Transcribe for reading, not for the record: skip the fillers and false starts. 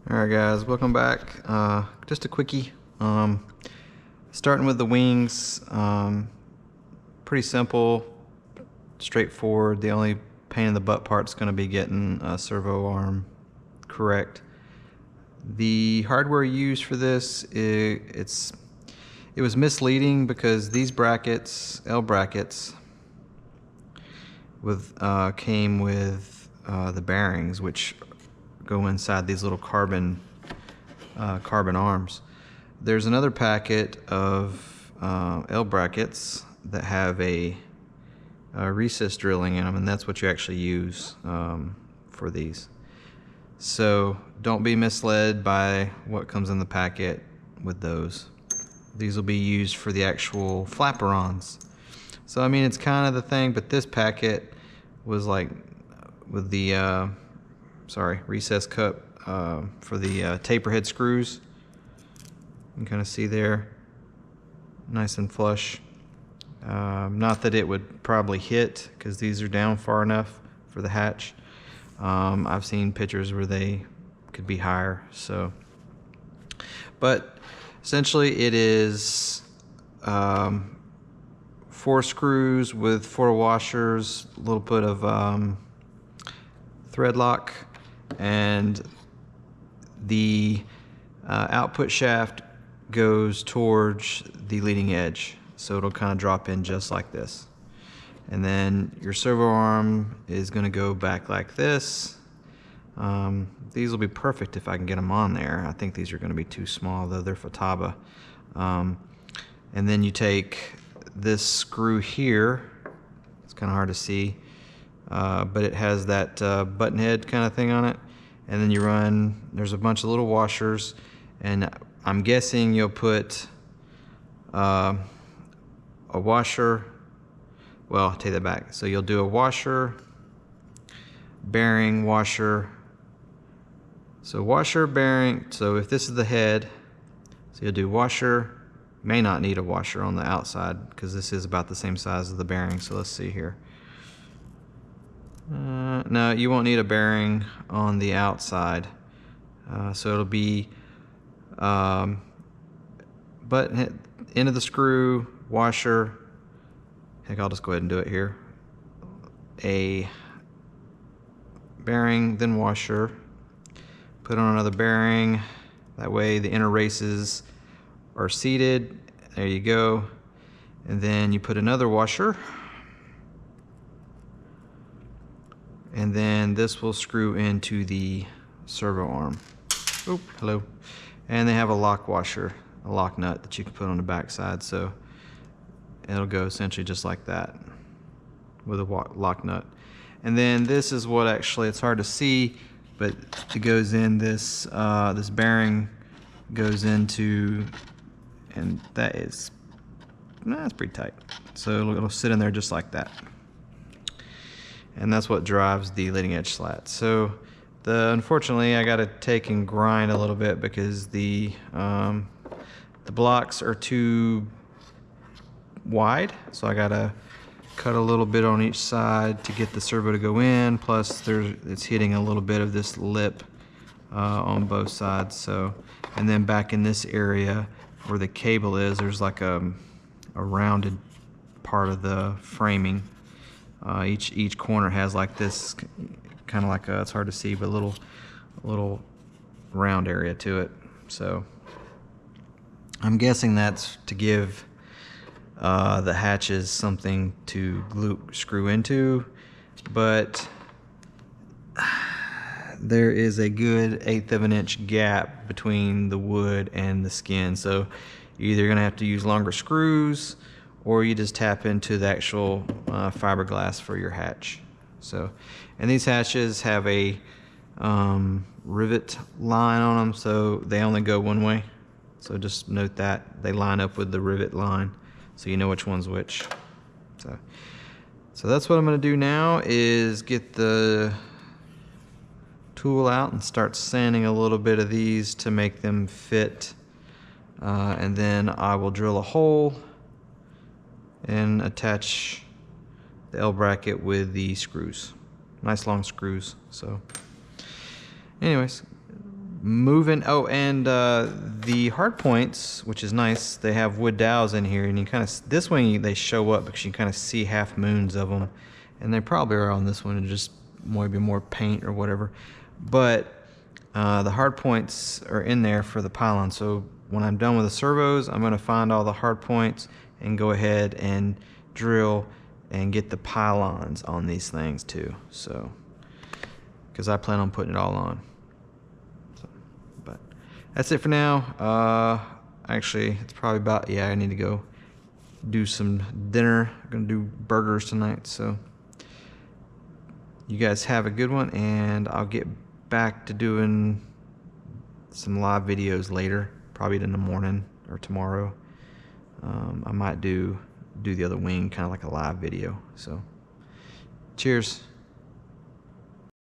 Alright guys, welcome back. Just a quickie. Starting with the wings, pretty simple, straightforward. The only pain in the butt part is going to be getting a servo arm correct. The hardware used for this, it was misleading because these brackets, L brackets, came with the bearings, which go inside these little carbon arms. There's another packet of L brackets that have a recess drilling in them, and that's what you actually use for these. So don't be misled by what comes in the packet with those. These will be used for the actual flapper-ons. So I mean, it's kind of the thing, but this packet was like with the recess cup for the taper head screws. You can kind of see there, nice and flush. Not that it would probably hit because these are down far enough for the hatch. I've seen pictures where they could be higher. So, but essentially it is 4 screws with 4 washers, a little bit of thread lock, and the output shaft goes towards the leading edge, so it'll kind of drop in just like this. And then your servo arm is going to go back like this. These will be perfect if I can get them on there. I think these are going to be too small though, they're Futaba. And then you take this screw here, it's kind of hard to see, but it has that button head kind of thing on it, and then you run, there's a bunch of little washers, and I'm guessing you'll put a washer, well, I'll take that back. So you'll do a washer, bearing, washer, so washer, bearing. So if this is the head, so you'll do washer, may not need a washer on the outside because this is about the same size as the bearing. So let's see here. No, you won't need a bearing on the outside. So it'll be butt end of the screw, washer. Heck, I'll just go ahead and do it here. A bearing, then washer. Put on another bearing. That way the inner races are seated. There you go. And then you put another washer. And then this will screw into the servo arm. Oh, hello. And they have a lock washer, a lock nut that you can put on the back side. So it'll go essentially just like that with a lock nut. And then this is what actually, it's hard to see, but it goes in this, this bearing goes into, and that's pretty tight. So it'll sit in there just like that. And that's what drives the leading edge slat. So unfortunately I got to take and grind a little bit because the blocks are too wide, so I got to cut a little bit on each side to get the servo to go in, plus it's hitting a little bit of this lip on both sides. So, and then back in this area where the cable is, there's like a rounded part of the framing. Each corner has like this kind of like it's hard to see, but a little round area to it. So I'm guessing that's to give the hatches something to screw into, but there is a good 1/8 of an inch gap between the wood and the skin. So you're either gonna have to use longer screws, or you just tap into the actual fiberglass for your hatch. So, and these hatches have a rivet line on them, so they only go one way. So just note that they line up with the rivet line, so you know which one's which. So that's what I'm gonna do now, is get the tool out and start sanding a little bit of these to make them fit. And then I will drill a hole and attach the L bracket with the screws. Nice long screws. So anyways, moving. Oh, and the hard points, which is nice, they have wood dowels in here, and you kind of, this one they show up because you kind of see half moons of them, and they probably are on this one, and just maybe more paint or whatever. But the hard points are in there for the pylon. So when I'm done with the servos, I'm going to find all the hard points and go ahead and drill and get the pylons on these things too. So, because I plan on putting it all on. So, but that's it for now. Actually, it's probably about, yeah, I need to go do some dinner. I'm going to do burgers tonight. So you guys have a good one, and I'll get back to doing some live videos later, probably in the morning or tomorrow. I might do the other wing, kind of like a live video. So cheers.